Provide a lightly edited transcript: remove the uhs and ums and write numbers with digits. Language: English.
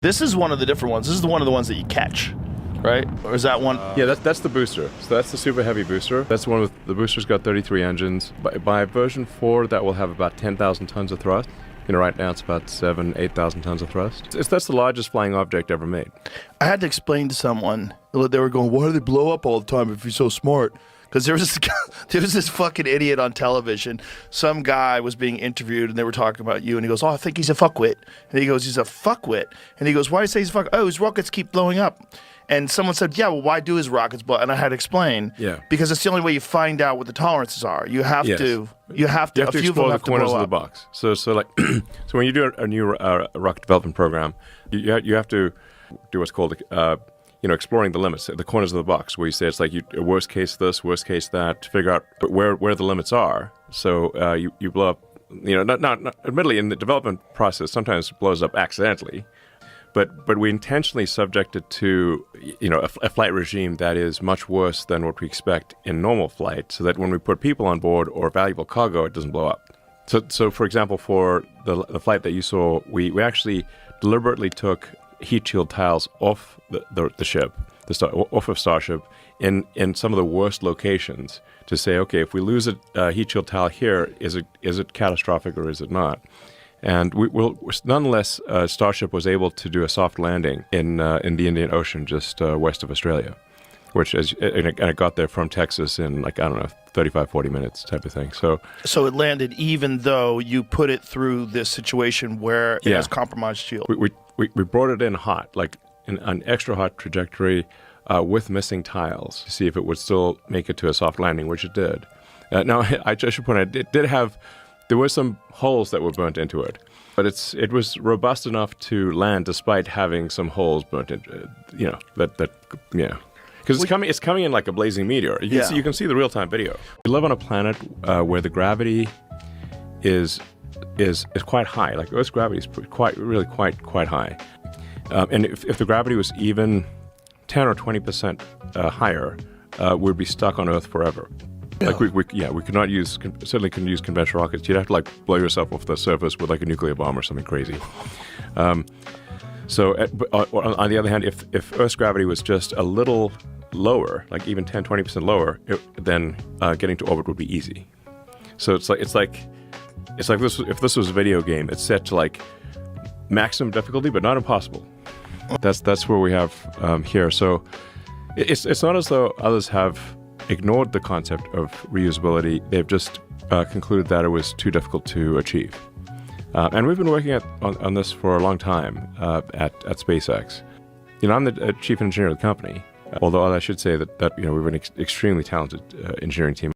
This is one of the different ones. This is one of the ones that you catch, right? Or is that one? Yeah, that's the booster. So that's the super heavy booster. That's the one with the booster's got 33 engines. By version 4, that will have about 10,000 tons of thrust. Right now it's about 8,000 tons of thrust. That's the largest flying object ever made. I had to explain to someone, they were going, why do they blow up all the time if you're so smart? Because there was this fucking idiot on television. Some guy was being interviewed and they were talking about you, and he goes, oh, I think he's a fuckwit. And he goes, he's a fuckwit. And he goes, why do you say he's a fuckwit? Oh, his rockets keep blowing up. And someone said, yeah, well, why do his rockets blow? And I had to explain. Yeah. Because it's the only way you find out what the tolerances are. You have to explore the corners of the box. So like, so when you do a new rocket development program, you have to do what's called exploring the limits, the corners of the box, where you say it's like worst case this, worst case that, to figure out where the limits are. So you blow up, not admittedly in the development process, sometimes it blows up accidentally, but we intentionally subject it to a flight regime that is much worse than what we expect in normal flight, so that when we put people on board or valuable cargo, it doesn't blow up. So for example, for the flight that you saw, we actually deliberately took heat shield tiles off the ship, off of Starship, in some of the worst locations, to say, okay, if we lose a heat shield tile here, is it catastrophic or is it not? And nonetheless, Starship was able to do a soft landing in the Indian Ocean, just west of Australia, and it got there from Texas in 35, 40 minutes type of thing. So it landed even though you put it through this situation where it has compromised shield. We brought it in hot, like in an extra hot trajectory with missing tiles, to see if it would still make it to a soft landing, which it did. Now, I should point out, there were some holes that were burnt into it, but it was robust enough to land despite having some holes burnt into it. Because it's coming in like a blazing meteor. You can see the real-time video. We live on a planet where the gravity is quite high. Like Earth's gravity is quite high. And if the gravity was even 10 or 20% higher, we'd be stuck on Earth forever. Yeah. Like we could not certainly couldn't use conventional rockets. You'd have to blow yourself off the surface with a nuclear bomb or something crazy. So on the other hand, if Earth's gravity was just a little lower, like even 10, 20% lower, then getting to orbit would be easy. So it's like this. If this was a video game, it's set to maximum difficulty, but not impossible. That's where we have here. So it's not as though others have ignored the concept of reusability. They've just concluded that it was too difficult to achieve. And we've been working on this for a long time at SpaceX. I'm the chief engineer of the company, although I should say that we have an extremely talented engineering team.